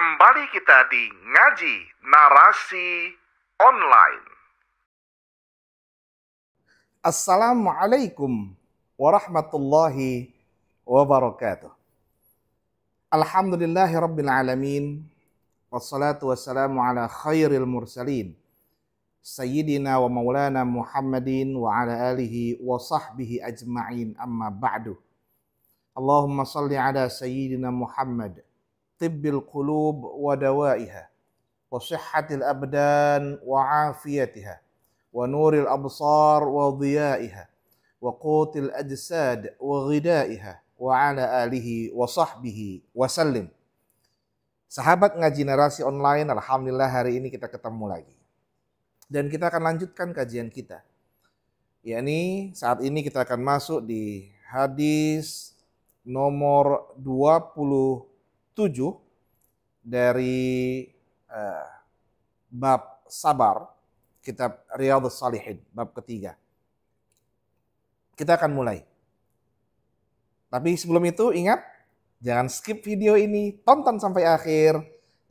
Kembali kita di Ngaji Narasi Online. Assalamualaikum warahmatullahi wabarakatuh. Alhamdulillahi rabbil alamin. Wassalatu wassalamu ala khairil mursalin. Sayyidina wa maulana Muhammadin wa ala alihi wa sahbihi ajma'in, amma ba'du. Allahumma salli ala Sayyidina Muhammad tibbil qulub wa dawaiha wa sihhatil abdan wa afiyatiha wa nuril absar wa dhiyaiha wa qutil ajsad wa ghidaiha wa ala alihi wa sahbihi wa sallim. Sahabat Ngaji Narasi Online, alhamdulillah hari ini kita ketemu lagi. Dan kita akan lanjutkan kajian kita. Yakni saat ini kita akan masuk di hadis nomor 27 dari bab sabar, kitab Riyadhus Shalihin, bab ketiga. Kita akan mulai. Tapi sebelum itu ingat, jangan skip video ini, tonton sampai akhir.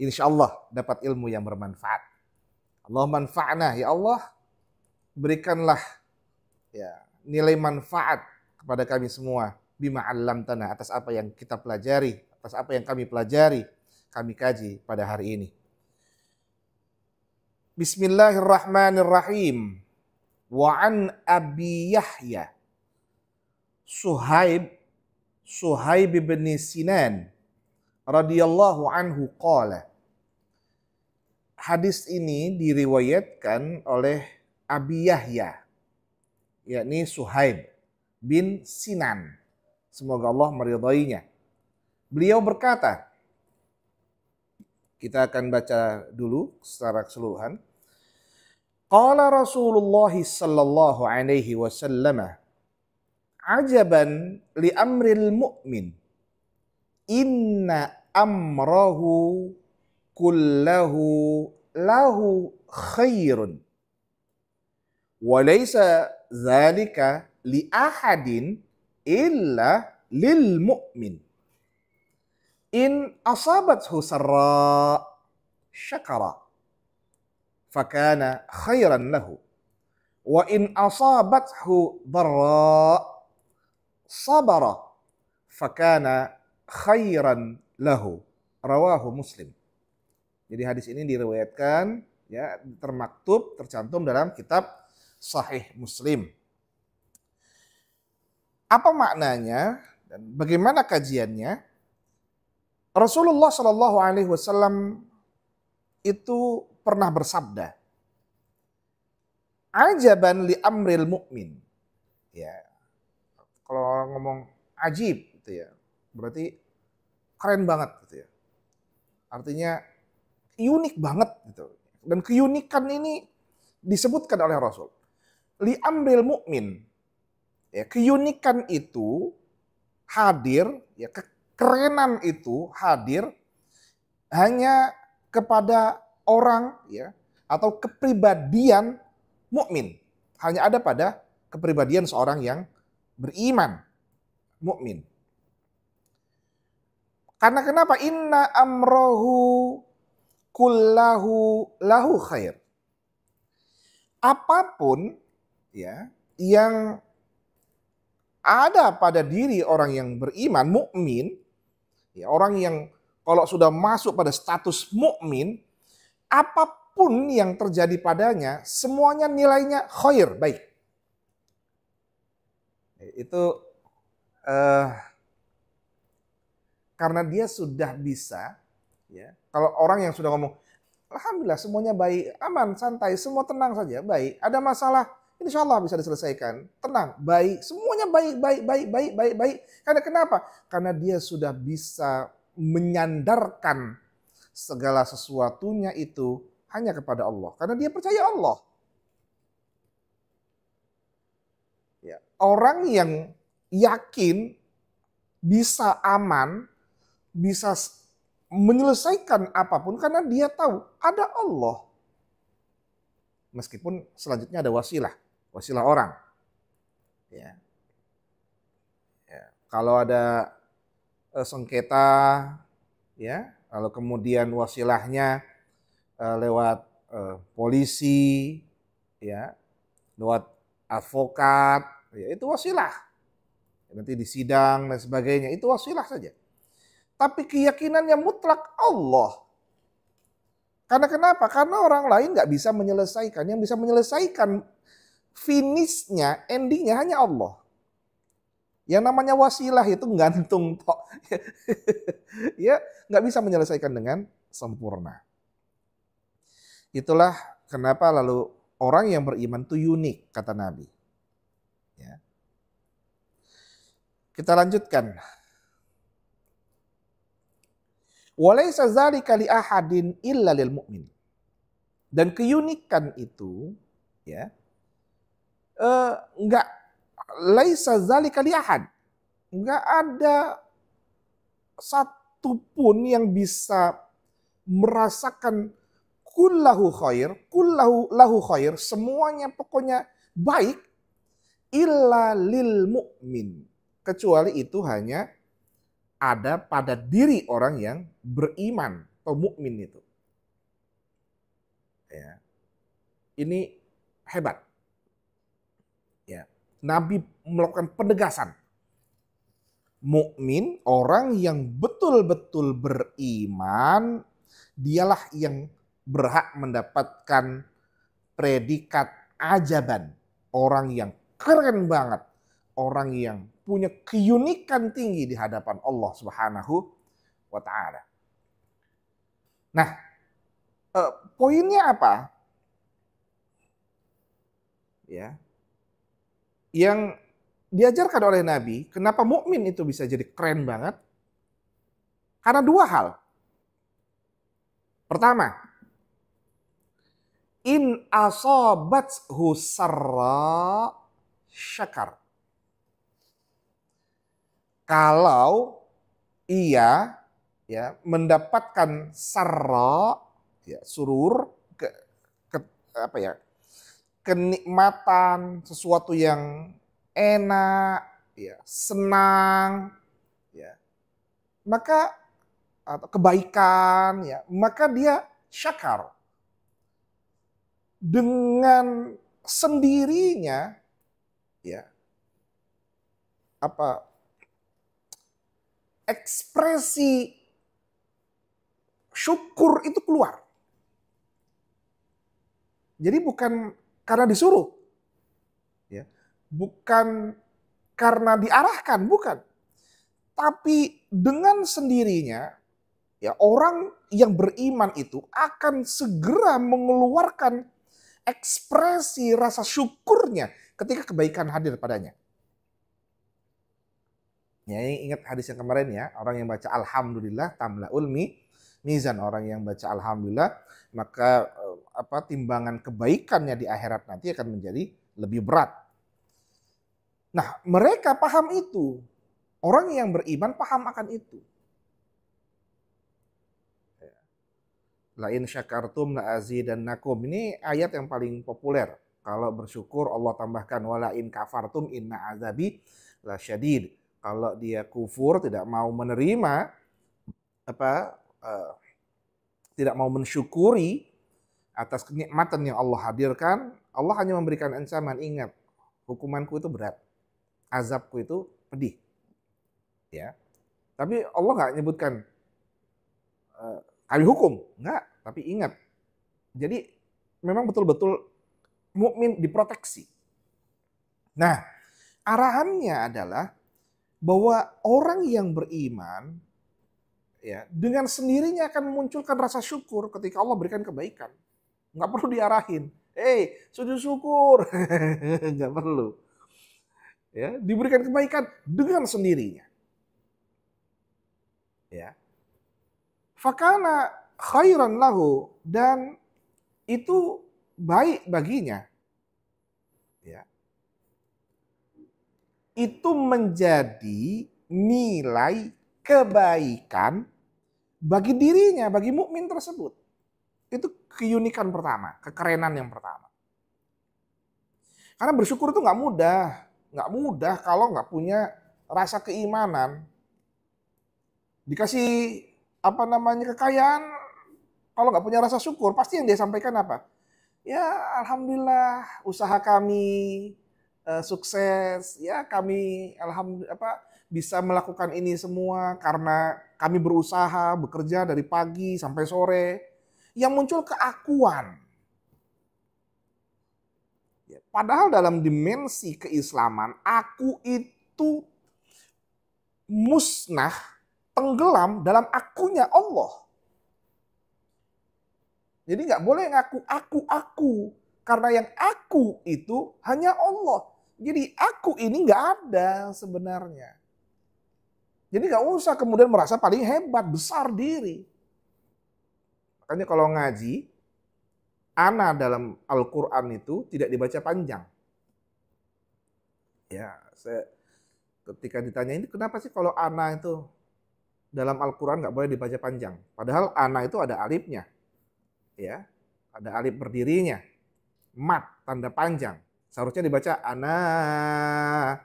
Insya Allah dapat ilmu yang bermanfaat. Allah manfa'na, ya Allah, berikanlah nilai manfaat kepada kami semua. Bima 'allamtana, atas apa yang kita pelajari, atas apa yang kami pelajari, kami kaji pada hari ini. Bismillahirrahmanirrahim. Wa an Abi Yahya Suhaib bin Sinan radhiyallahu anhu qala. Hadis ini diriwayatkan oleh Abi Yahya, yakni Suhaib bin Sinan. Semoga Allah meridainya. Beliau berkata, kita akan baca dulu secara keseluruhan. Qala Rasulullah sallallahu alaihi wasallam, ajaban li amril mu'min, inna amrahu kullahu lahu khairun, wa laysa dzalika li ahadin illa lil mu'min. In asabathu sarra syakara fakana khairan lahu, wa in asabathu dharra sabara fakana khairan lahu. Rawahu Muslim. Jadi hadis ini diriwayatkan, termaktub, tercantum dalam kitab Sahih Muslim. Apa maknanya dan bagaimana kajiannya? Rasulullah Shallallahu Alaihi Wasallam itu pernah bersabda, ajaban li amril mu'min. Ya, kalau orang ngomong ajib, gitu ya, berarti keren banget, gitu ya. Artinya unik banget, gitu. Dan keunikan ini disebutkan oleh Rasul. Li amril mu'min. Ya, keunikan itu hadir, ya, kerenan itu hadir hanya kepada orang, ya, atau kepribadian mukmin. Hanya ada pada kepribadian seorang yang beriman, mukmin. Karena kenapa? Inna amrohu kullahu lahu khair. Apapun, ya, yang ada pada diri orang yang beriman, mukmin, ya, orang yang kalau sudah masuk pada status mukmin, apapun yang terjadi padanya, semuanya nilainya khair, baik. Itu karena dia sudah bisa, ya. Kalau orang yang sudah ngomong, alhamdulillah semuanya baik, aman, santai, semua tenang saja, baik. Ada masalah, insya Allah bisa diselesaikan. Tenang, baik, semuanya baik. Karena kenapa? Karena dia sudah bisa menyandarkan segala sesuatunya itu hanya kepada Allah. Karena dia percaya Allah. Ya, orang yang yakin bisa aman, bisa menyelesaikan apapun karena dia tahu ada Allah. Meskipun selanjutnya ada wasilah orang. Ya. Kalau ada sengketa, ya, Lalu kemudian wasilahnya lewat polisi, ya, lewat advokat, ya, itu wasilah. Nanti di sidang dan sebagainya, itu wasilah saja. Tapi keyakinannya mutlak Allah. Karena kenapa? Karena orang lain nggak bisa menyelesaikan. Yang bisa menyelesaikan finishnya, endingnya hanya Allah. Yang namanya wasilah itu gantung tok. Ya, nggak bisa menyelesaikan dengan sempurna. Itulah kenapa lalu orang yang beriman itu unik, kata Nabi. Ya. Kita lanjutkan. Walaysa dzalika li ahadin illa lil mu'min. Dan keunikan itu, ya, enggak laisa dzalika li ahad. Enggak ada satupun yang bisa merasakan kullahu khair, kullahu lahu khair, semuanya pokoknya baik, illa lil mu'min. Kecuali itu hanya ada pada diri orang yang beriman atau mukmin itu. Ya. Ini hebat. Ya. Nabi melakukan penegasan. Mukmin, orang yang betul-betul beriman, dialah yang berhak mendapatkan predikat ajaban. Orang yang keren banget. Orang yang punya keunikan tinggi di hadapan Allah Subhanahu wa ta'ala. Nah, poinnya apa? Ya. Yang diajarkan oleh Nabi, kenapa mukmin itu bisa jadi keren banget? Karena dua hal. Pertama, in asabathu sarra syakar. Kalau ia, ya, mendapatkan sarra, ya, surur, apa ya, kenikmatan, sesuatu yang enak, ya, senang, ya, maka atau kebaikan, ya, maka dia syakar. Dengan sendirinya, ya, apa, ekspresi syukur itu keluar. Jadi bukan karena disuruh, ya, bukan karena diarahkan, bukan. Tapi dengan sendirinya, ya, orang yang beriman itu akan segera mengeluarkan ekspresi rasa syukurnya ketika kebaikan hadir padanya. Ya, ingat hadis yang kemarin, ya, orang yang baca alhamdulillah tamlaul mizan, orang yang baca alhamdulillah maka timbangan kebaikannya di akhirat nanti akan menjadi lebih berat. Nah, mereka paham itu. Orang yang beriman paham akan itu. La in syakartum la azidannakum. Ini ayat yang paling populer. Kalau bersyukur Allah tambahkan wala in kafartum inna azabi lasyadid. Kalau dia kufur, tidak mau menerima, tidak mau mensyukuri atas kenikmatan yang Allah hadirkan, Allah hanya memberikan ancaman. Ingat, hukumanku itu berat, azabku itu pedih. Ya, tapi Allah nggak nyebutkan kami hukum, nggak. Tapi ingat, jadi memang betul-betul mukmin diproteksi. Nah, arahannya adalah bahwa orang yang beriman, ya, dengan sendirinya akan memunculkan rasa syukur ketika Allah berikan kebaikan. Nggak perlu diarahin. Sujud syukur. Nggak perlu. Ya, diberikan kebaikan dengan sendirinya. Ya. Fakana khairan lahu, dan itu baik baginya. Ya. Itu menjadi nilai kebaikan bagi dirinya, bagi mukmin tersebut. Itu keunikan pertama, kekerenan yang pertama. Karena bersyukur itu nggak mudah kalau nggak punya rasa keimanan. Dikasih kekayaan, kalau nggak punya rasa syukur, pasti yang dia sampaikan apa? Ya, alhamdulillah usaha kami sukses. Ya, kami alhamdulillah bisa melakukan ini semua karena kami berusaha, bekerja dari pagi sampai sore. Yang muncul keakuan. Ya, padahal dalam dimensi keislaman, aku itu musnah, tenggelam dalam akunya Allah. Jadi nggak boleh ngaku aku. Karena yang aku itu hanya Allah. Jadi aku ini nggak ada sebenarnya. Jadi nggak usah kemudian merasa paling hebat, besar diri. Makanya kalau ngaji, ana dalam Al-Quran itu tidak dibaca panjang. Ya, saya ketika ditanya ini kenapa sih kalau ana itu dalam Al-Quran nggak boleh dibaca panjang. Padahal ana itu ada alifnya. Ya, ada alif berdirinya, mat tanda panjang, seharusnya dibaca ana.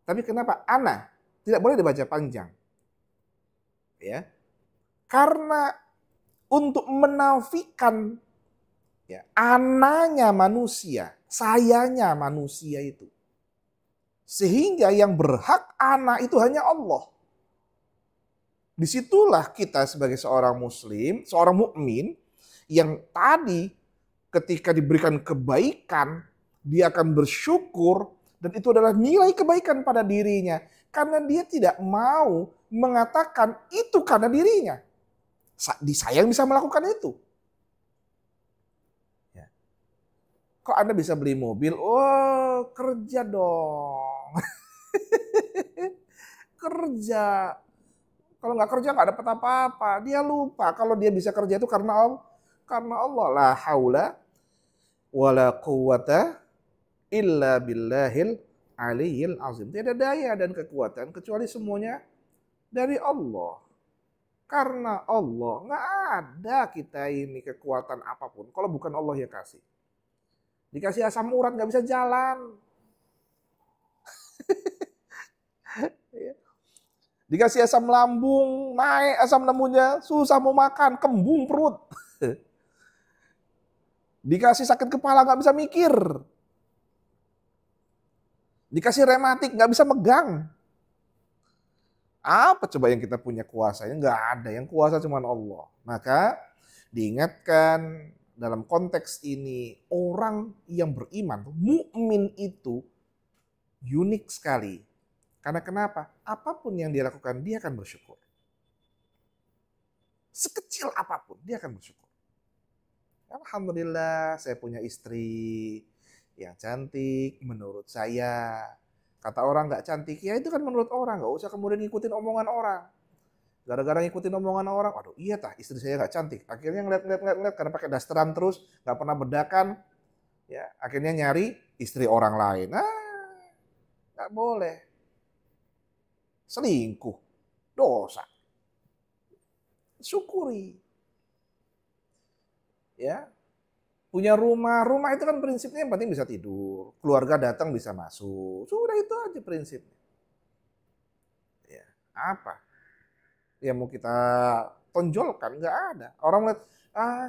Tapi kenapa ana tidak boleh dibaca panjang? Ya, karena untuk menafikan ya, ananya manusia, sayanya manusia itu, sehingga yang berhak ana itu hanya Allah. Disitulah kita sebagai seorang muslim, seorang mukmin yang tadi ketika diberikan kebaikan, dia akan bersyukur dan itu adalah nilai kebaikan pada dirinya. Karena dia tidak mau mengatakan itu karena dirinya. Saya yang bisa melakukan itu. Ya. Kok Anda bisa beli mobil? Oh, kerja dong. Kerja. Kalau nggak kerja nggak dapat apa-apa. Dia lupa kalau dia bisa kerja itu karena Allah. Karena Allah, la haula wala quwata illa billahil aliyyil azim. Tidak ada daya dan kekuatan kecuali semuanya dari Allah. Karena Allah, nggak ada kita ini kekuatan apapun. Kalau bukan Allah yang kasih. Dikasih asam urat nggak bisa jalan. Dikasih asam lambung, naik asam lambungnya, susah mau makan, kembung perut. Dikasih sakit kepala nggak bisa mikir. Dikasih rematik nggak bisa megang. Apa coba yang kita punya kuasanya? Nggak ada, yang kuasa cuma Allah. Maka diingatkan dalam konteks ini, orang yang beriman, mukmin itu unik sekali. Karena kenapa? Apapun yang dia lakukan, dia akan bersyukur. Sekecil apapun, dia akan bersyukur. Alhamdulillah saya punya istri yang cantik menurut saya. Kata orang nggak cantik, ya itu kan menurut orang. Nggak usah kemudian ngikutin omongan orang. Gara-gara ngikutin omongan orang, waduh iya tah istri saya nggak cantik. Akhirnya ngeliat karena pakai dasteran terus, nggak pernah bedakan. Ya, akhirnya nyari istri orang lain. Nggak boleh. Selingkuh, dosa. Syukuri. Ya, punya rumah itu kan prinsipnya yang penting bisa tidur, keluarga datang bisa masuk, sudah itu aja prinsipnya. Ya, apa yang mau kita tonjolkan? Nggak ada. Orang lihat,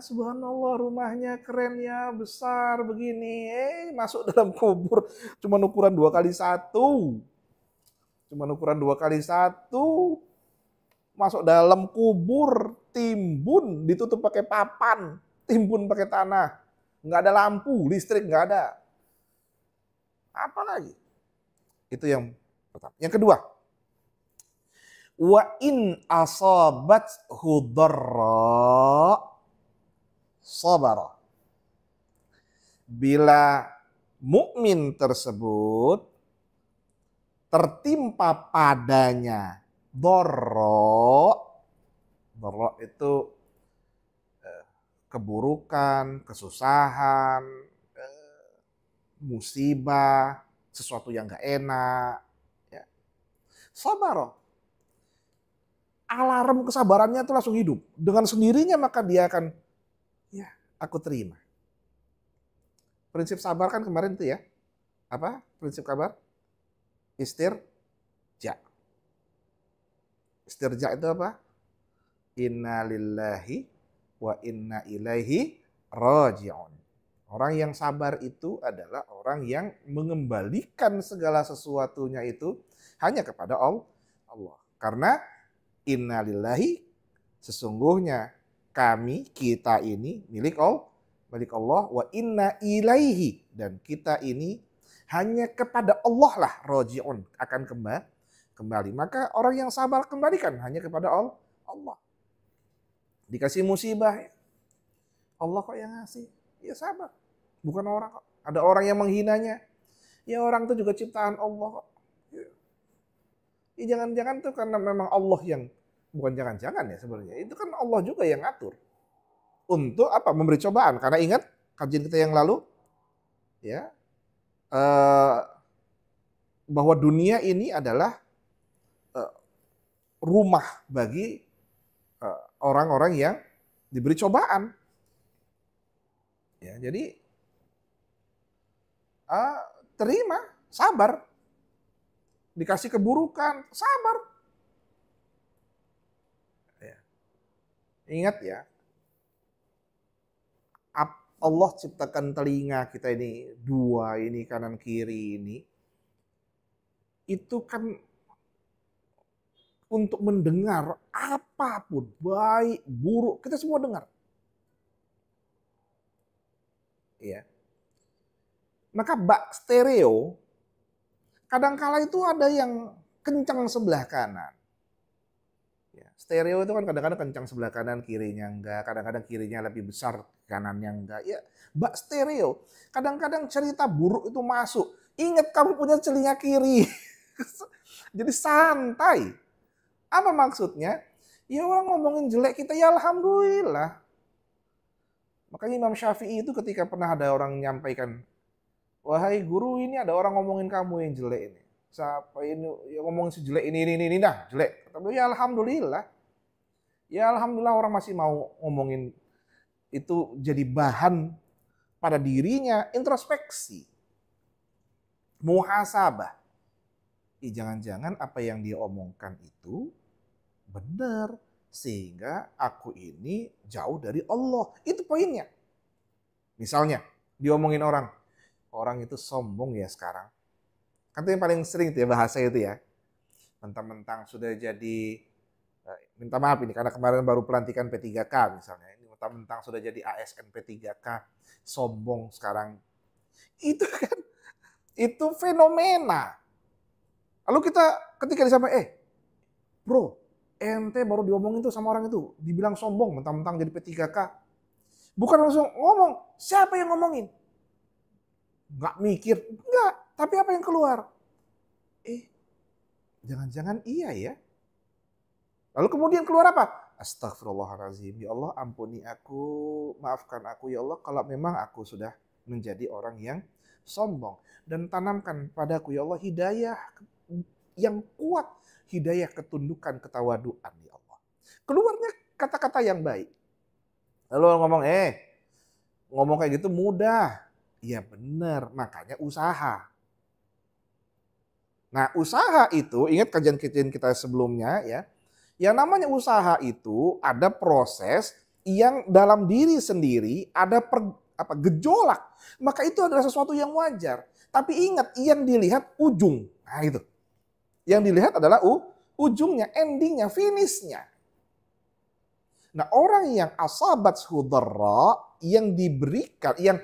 subhanallah rumahnya keren ya, besar begini, masuk dalam kubur cuma ukuran 2x1, masuk dalam kubur, timbun, ditutup pakai papan. Timbun pakai tanah, nggak ada lampu, listrik nggak ada. Apa lagi? Itu yang pertama. Yang kedua, wa in asabat hudarra sabara. Bila mukmin tersebut tertimpa padanya dorro itu keburukan, kesusahan, musibah, sesuatu yang gak enak. Ya. Sabar. Alarm kesabarannya itu langsung hidup. Dengan sendirinya maka dia akan, ya aku terima. Prinsip sabar kan kemarin itu ya. Apa prinsip kabar? Istirja. Istirja itu apa? Inna lillahi wa inna ilaihi raji'un. Orang yang sabar itu adalah orang yang mengembalikan segala sesuatunya itu hanya kepada Allah. Karena inna lillahi, sesungguhnya kami, kita ini milik Allah, wa inna ilaihi, dan kita ini hanya kepada Allah lah raji'un, akan kembali. Maka orang yang sabar kembalikan hanya kepada Allah. Dikasih musibah, Allah kok yang ngasih, ya sabar. Bukan orang kok. Ada orang yang menghinanya, ya orang itu juga ciptaan Allah kok. Ya jangan-jangan tuh karena memang Allah yang, bukan jangan-jangan ya sebenarnya, itu kan Allah juga yang ngatur. Untuk apa? Memberi cobaan. Karena ingat kajian kita yang lalu, ya, bahwa dunia ini adalah rumah bagi orang-orang yang diberi cobaan. Ya, jadi terima, sabar. Dikasih keburukan, sabar. Ya. Ingat ya, Allah ciptakan telinga kita ini dua, ini kanan kiri ini, itu kan untuk mendengar apapun, baik, buruk, kita semua dengar. Ya. Maka bak stereo, kadangkala itu ada yang kencang sebelah kanan. Ya, stereo itu kan kadang-kadang kencang sebelah kanan, kirinya enggak. Kadang-kadang kirinya lebih besar, kanannya enggak. Ya, bak stereo. Kadang-kadang cerita buruk itu masuk. Ingat kamu punya telinga kiri. Jadi santai. Apa maksudnya? Ya orang ngomongin jelek kita, ya alhamdulillah. Makanya Imam Syafi'i itu ketika pernah ada orang menyampaikan, wahai guru, ini ada orang ngomongin kamu yang jelek ini. Siapa ini yang ngomongin si jelek ini, nah jelek. Kata beliau, ya alhamdulillah. Ya alhamdulillah orang masih mau ngomongin itu, jadi bahan pada dirinya, introspeksi. Muhasabah. Jangan-jangan apa yang dia omongkan itu benar. Sehingga aku ini jauh dari Allah. Itu poinnya. Misalnya, diomongin orang itu sombong ya sekarang. Kan itu yang paling sering tuh ya bahasa itu ya. Mentang-mentang sudah jadi, minta maaf ini karena kemarin baru pelantikan P3K misalnya. Ini mentang-mentang sudah jadi ASN P3K, sombong sekarang. Itu kan, itu fenomena. Lalu kita ketika disampaikan, bro, ente baru diomongin tuh sama orang itu, dibilang sombong mentang-mentang jadi P3K. Bukan langsung ngomong, siapa yang ngomongin? Nggak mikir, enggak. Tapi apa yang keluar? Jangan-jangan iya ya. Lalu kemudian keluar apa? Astagfirullahaladzim. Ya Allah ampuni aku, maafkan aku ya Allah kalau memang aku sudah menjadi orang yang sombong. Dan tanamkan padaku ya Allah hidayah yang kuat. Hidayah ketundukan, ketawaduan ya Allah. Keluarnya kata-kata yang baik. Lalu ngomong kayak gitu mudah. Ya benar, makanya usaha. Nah usaha itu, ingat kajian-kajian kita sebelumnya ya. Yang namanya usaha itu ada proses yang dalam diri sendiri ada gejolak. Maka itu adalah sesuatu yang wajar. Tapi ingat, yang dilihat ujung. Nah itu. Yang dilihat adalah ujungnya, endingnya, finishnya. Nah orang yang asabat hudara, yang diberikan, yang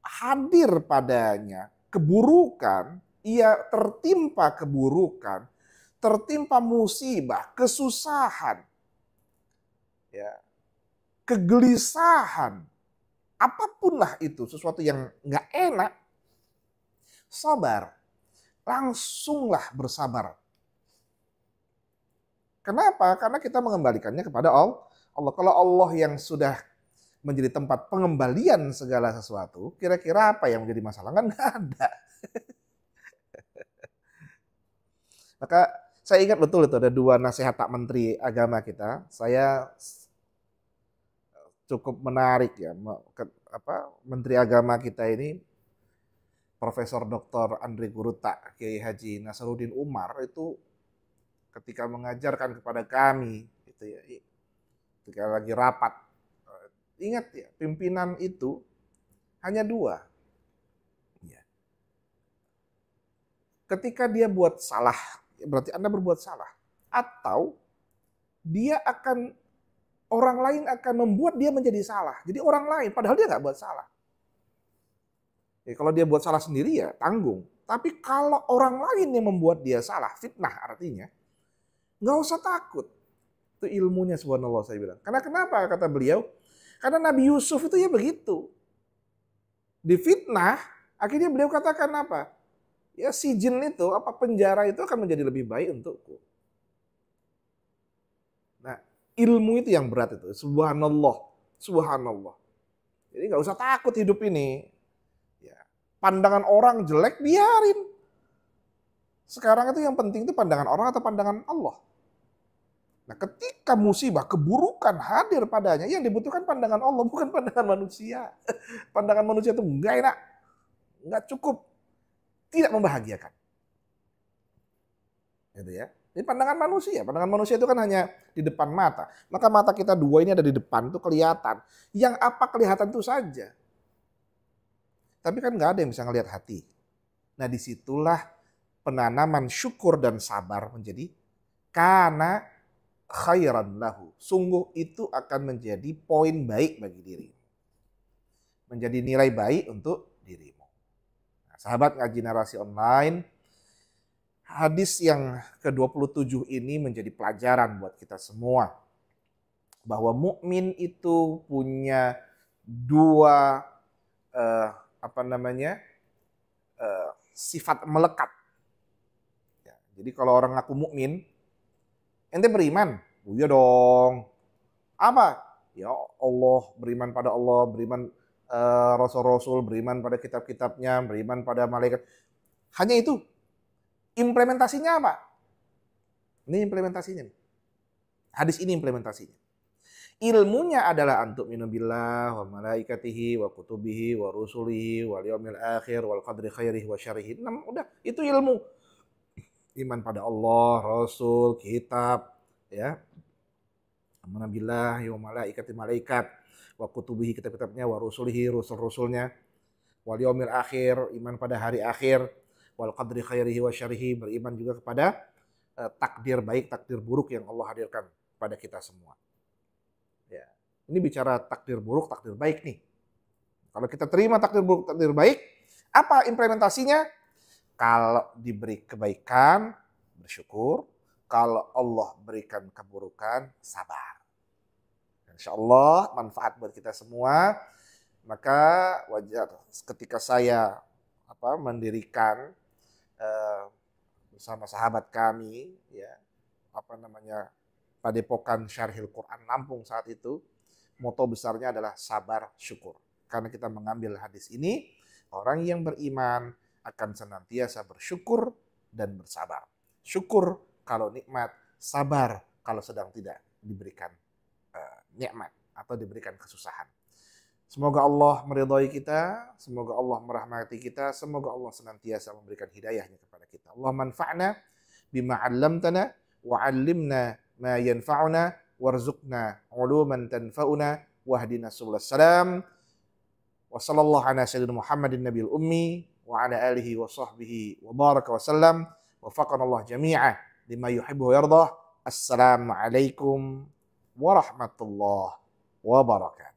hadir padanya keburukan, ia tertimpa keburukan, tertimpa musibah, kesusahan, ya, kegelisahan, apapun lah itu, sesuatu yang nggak enak, sabar. Langsunglah bersabar. Kenapa? Karena kita mengembalikannya kepada Allah. Kalau Allah yang sudah menjadi tempat pengembalian segala sesuatu, kira-kira apa yang menjadi masalah? Kan nggak ada. Maka saya ingat betul itu ada dua nasihat Pak Menteri Agama kita. Saya cukup menarik ya. Menteri Agama kita ini Profesor Dr. Andri Guruta, Kiai Haji Nasaruddin Umar itu ketika mengajarkan kepada kami gitu ya, ketika lagi rapat. Ingat ya, pimpinan itu hanya dua. Ya. Ketika dia buat salah, berarti Anda berbuat salah. Atau orang lain akan membuat dia menjadi salah. Jadi orang lain, padahal dia nggak buat salah. Ya, kalau dia buat salah sendiri ya tanggung. Tapi kalau orang lain yang membuat dia salah, fitnah artinya, nggak usah takut. Itu ilmunya subhanallah saya bilang. Karena kenapa kata beliau? Karena Nabi Yusuf itu ya begitu. Difitnah, akhirnya beliau katakan apa? Ya sijin itu, penjara itu akan menjadi lebih baik untukku. Nah, ilmu itu yang berat itu. Subhanallah. Subhanallah. Jadi nggak usah takut hidup ini. Ya, pandangan orang jelek, biarin. Sekarang itu yang penting itu pandangan orang atau pandangan Allah. Nah, ketika musibah, keburukan hadir padanya, yang dibutuhkan pandangan Allah, bukan pandangan manusia. Pandangan manusia itu enggak enak, enggak cukup, tidak membahagiakan. Gitu ya. Ini pandangan manusia itu kan hanya di depan mata. Maka mata kita dua ini ada di depan, itu kelihatan. Yang apa kelihatan itu saja. Tapi kan enggak ada yang bisa ngelihat hati. Nah, disitulah penanaman syukur dan sabar menjadi karena khairan lahu. Sungguh itu akan menjadi poin baik bagi dirimu. Menjadi nilai baik untuk dirimu. Nah, sahabat ngaji narasi online, hadis yang ke-27 ini menjadi pelajaran buat kita semua. Bahwa mukmin itu punya dua sifat melekat. Ya, jadi kalau orang ngaku mukmin, ente beriman? Oh, iya dong. Apa? Ya Allah, beriman pada Allah, beriman Rasul-Rasul, beriman pada kitab-kitabnya, beriman pada malaikat. Hanya itu. Implementasinya apa? Ini implementasinya. Hadis ini implementasinya. Ilmunya adalah antuk minu billah wa malaikatihi wa kutubihi wa rusulihi wal yaumil akhir wal qadri khairihi wa syarrihi. Udah, itu ilmu. Iman pada Allah, Rasul, kitab, ya. Amanah billahi wa malaikati malaikat, wa kutubihi kitab-kitabnya, wa rusulihi rusul-rusulnya, wal yaumil akhir, iman pada hari akhir, wal qadri khairihi wa syarrihi, beriman juga kepada takdir baik, takdir buruk yang Allah hadirkan pada kita semua. Ya. Ini bicara takdir buruk, takdir baik nih. Kalau kita terima takdir buruk, takdir baik, apa implementasinya? Kalau diberi kebaikan, bersyukur. Kalau Allah berikan keburukan, sabar. Insya Allah manfaat buat kita semua. Maka wajar ketika saya mendirikan bersama sahabat kami, ya Padepokan Syarhil Quran Lampung saat itu, moto besarnya adalah sabar syukur. Karena kita mengambil hadis ini, orang yang beriman akan senantiasa bersyukur dan bersabar. Syukur kalau nikmat, sabar kalau sedang tidak diberikan nikmat atau diberikan kesusahan. Semoga Allah meridhai kita, semoga Allah merahmati kita, semoga Allah senantiasa memberikan hidayahnya kepada kita. Allah manfa'na bima 'allamtana wa 'allimna ma yanfa'una warzuqna 'uluman tanfa'una wahdina subulas salam. Wa sallallahu ala sayyidina Muhammadin nabiyil ummi wa ala alihi wa sahbihi wa baraka wa sallam. Wafaqana Allah jami'a lima yuhibbu wa yardah. Assalamualaikum warahmatullahi wabarakatuh.